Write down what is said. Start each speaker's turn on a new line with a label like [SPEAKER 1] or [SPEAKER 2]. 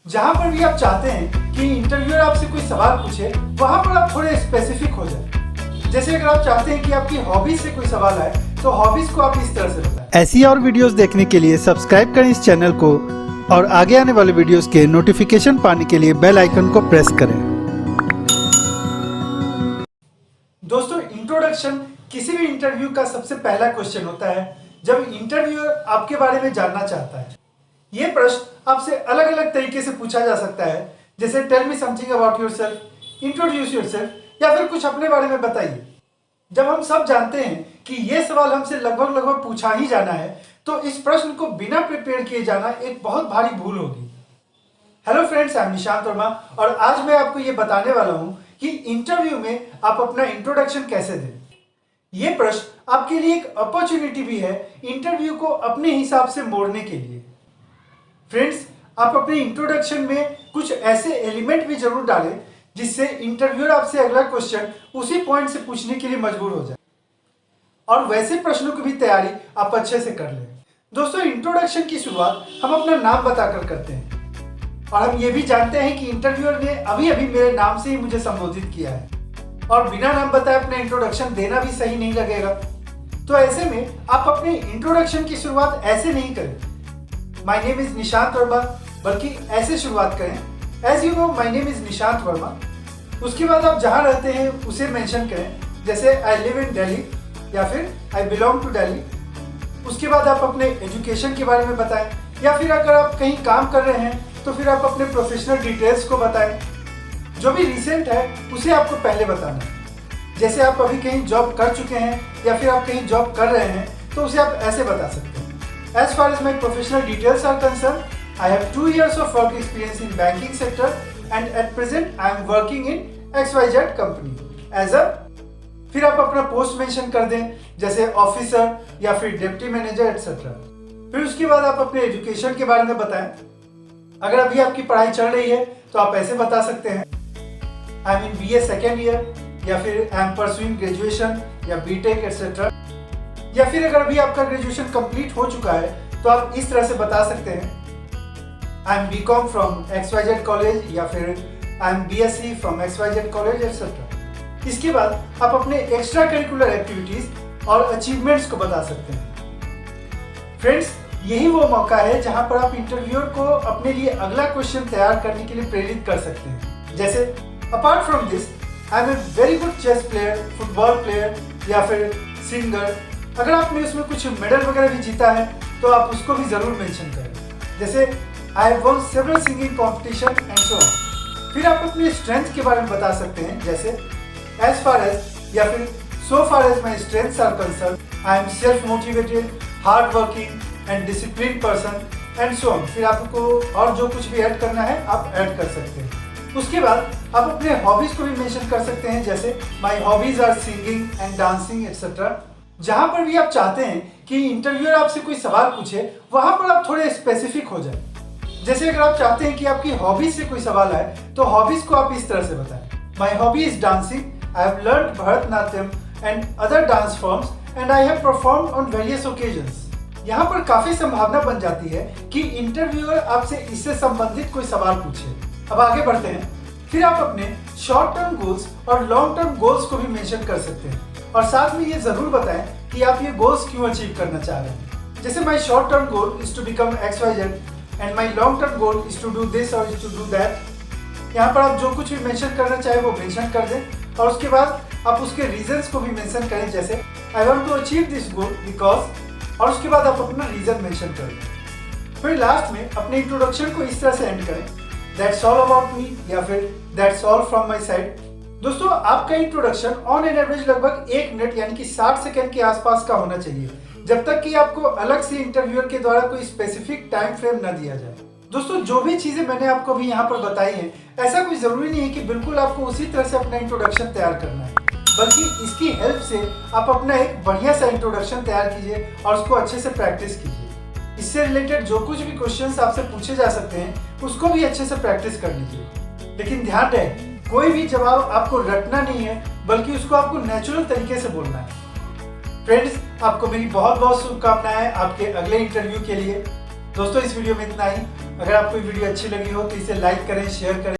[SPEAKER 1] जहां पर भी आप चाहते हैं कि इंटरव्यूअर आपसे कोई सवाल पूछे, वहां पर आप थोड़े स्पेसिफिक हो जाए। जैसे अगर आप चाहते हैं कि आपकी हॉबीज से कोई सवाल आए, तो हॉबीज को आप इस तरह से बताएं।
[SPEAKER 2] ऐसी और वीडियोस देखने के लिए सब्सक्राइब करें इस चैनल को और आगे आने वाले वीडियोस के नोटिफिकेशन पाने के लिए बेल आइकन को प्रेस करें।
[SPEAKER 1] दोस्तों, इंट्रोडक्शन किसी भी इंटरव्यू का सबसे पहला क्वेश्चन होता है जब इंटरव्यूअर आपके बारे में जानना चाहता है। यह प्रश्न आपसे अलग अलग तरीके से पूछा जा सकता है, जैसे tell me something about yourself, introduce yourself, या फिर कुछ अपने बारे में बताइए। जब हम सब जानते हैं कि यह सवाल हमसे लगभग पूछा ही जाना है, तो इस प्रश्न को बिना प्रिपेयर किए जाना एक बहुत भारी भूल होगी। Hello friends, I am Nishant Verma और आज मैं आपको यह बताने वाला हूं कि इंटरव्यू में आप अपना इंट्रोडक्शन कैसे दें। यह प्रश्न आपके लिए एक अपॉर्चुनिटी भी है इंटरव्यू को अपने हिसाब से मोड़ने के लिए। फ्रेंड्स, आप अपने इंट्रोडक्शन में कुछ ऐसे एलिमेंट भी जरूर डालें जिससे इंटरव्यूअर आपसे अगला क्वेश्चन उसी पॉइंट से पूछने के लिए मजबूर हो जाए, और वैसे प्रश्नों की भी तैयारी आप अच्छे से कर लें। दोस्तों, इंट्रोडक्शन की शुरुआत हम अपना नाम बताकर करते हैं, और हम ये भी जानते हैं कि इंटरव्यूअर ने अभी अभी मेरे नाम से ही मुझे संबोधित किया है, और बिना नाम बताए अपना इंट्रोडक्शन देना भी सही नहीं लगेगा। तो ऐसे में आप अपने इंट्रोडक्शन की शुरुआत ऐसे नहीं करें, my name is Nishant Verma, बल्कि ऐसे शुरुआत करें, as you know my name is Nishant Verma. उसके बाद आप जहां रहते हैं उसे मेंशन करें, जैसे आई लिव इन दिल्ली या फिर आई बिलोंग टू दिल्ली। उसके बाद आप अपने एजुकेशन के बारे में बताएं, या फिर अगर आप कहीं काम कर रहे हैं तो फिर आप अपने प्रोफेशनल डिटेल्स को बताएं। जो भी रिसेंट है उसे आपको पहले बताना है, जैसे आप अभी कहीं जॉब कर चुके हैं या फिर आप कहीं जॉब कर रहे हैं तो उसे आप ऐसे बता सकते हैं। As far as my professional details are concerned, I have 2 years of work experience in banking sector and at present I am working in XYZ company as a। फिर आप अपना पोस्ट मेंशन कर दें, जैसे ऑफिसर या फिर deputy manager etcetera. फिर उसके बाद आप अपने एजुकेशन के बारे में बताएं। अगर अभी आपकी पढ़ाई चल रही है तो आप ऐसे बता सकते हैं, I am in BA second year, या फिर आई एम परसुइंग ग्रेजुएशन या बीटेक एटसेट्रा। या फिर अगर अभी आपका ग्रेजुएशन कंप्लीट हो चुका है तो आप इस तरह से बता सकते हैं, I am BCom from XYZ college, या फिर I am BSc from XYZ college etcetera. इसके बाद आप अपने एक्स्ट्रा करिकुलर एक्टिविटीज और अचीवमेंट्स को बता सकते हैं। फ्रेंड्स, यही वो मौका है जहां पर आप इंटरव्यूअर को अपने लिए अगला क्वेश्चन तैयार करने के लिए प्रेरित कर सकते हैं, जैसे apart from this I am a very good chess player, football player, या फिर सिंगर। अगर आपने उसमें कुछ मेडल वगैरह भी जीता है तो आप उसको भी जरूर मेंशन करें, जैसे I have von several singing competition and so on. फिर आप अपने स्ट्रेंथ के बारे में बता सकते हैं, जैसे एज फार एज, या फिर so far as my strengths are concern, I am self motivated, hard working and discipline person and so on. फिर आपको और जो कुछ भी ऐड करना है आप ऐड कर सकते हैं। उसके बाद आप अपने हॉबीज को भी मेंशन कर सकते हैं, जैसे my hobbies are singing and dancing etcetera. जहां पर भी आप चाहते हैं कि इंटरव्यूअर आपसे कोई सवाल पूछे, वहां पर आप थोड़े स्पेसिफिक हो जाए। जैसे अगर आप चाहते हैं कि आपकी हॉबीज से कोई सवाल आए तो हॉबीज को आप इस तरह से बताएं, my hobby is dancing, I have learned Bharatanatyam and other dance forms and I have performed on various occasions. यहाँ पर काफी संभावना बन जाती है कि इंटरव्यूअर आपसे इससे संबंधित कोई सवाल पूछे। अब आगे बढ़ते हैं। फिर आप अपने शॉर्ट टर्म गोल्स और लॉन्ग टर्म गोल्स को भी मेंशन कर सकते हैं, और साथ में ये जरूर बताएं कि आप ये गोल्स क्यों अचीव करना चाह रहे हैं। जैसे my short term goal is to become XYZ and my long term goal is to do this और इज टू डू दैट। यहाँ पर आप जो कुछ भी मेंशन करना चाहे वो मेंशन कर दें, और उसके बाद आप उसके रीजंस को भी मेंशन करें, जैसे I want to achieve this goal because, और उसके बाद आप अपना रीजन मेंशन करें। फिर लास्ट में अपने इंट्रोडक्शन को इस तरह से एंड करें, दैट्स ऑल अबाउट मी, या फिर that's all from my side. दोस्तों, आपका इंट्रोडक्शन ऑन एन एवरेज लगभग 1 मिनट यानी कि 60 सेकंड के आसपास का होना चाहिए, जब तक कि आपको अलग से इंटरव्यूअर के द्वारा कोई स्पेसिफिक टाइम फ्रेम न दिया जाए। दोस्तों, जो भी चीजें मैंने आपको अभी यहाँ पर बताई हैं, ऐसा कोई जरूरी नहीं है कि बिल्कुल आपको उसी तरह से अपना इंट्रोडक्शन तैयार करना है, बल्कि इसकी हेल्प से आप अपना एक बढ़िया सा इंट्रोडक्शन तैयार कीजिए और उसको अच्छे से प्रैक्टिस कीजिए। इससे रिलेटेड जो कुछ भी क्वेश्चंस आपसे पूछे जा सकते हैं उसको भी अच्छे से प्रैक्टिस कर लीजिए। लेकिन ध्यान रहे, कोई भी जवाब आपको रटना नहीं है, बल्कि उसको आपको नेचुरल तरीके से बोलना है। फ्रेंड्स, आपको मेरी बहुत बहुत शुभकामनाएं आपके अगले इंटरव्यू के लिए। दोस्तों, इस वीडियो में इतना ही। अगर आपको वीडियो अच्छी लगी हो तो इसे लाइक करें, शेयर करें।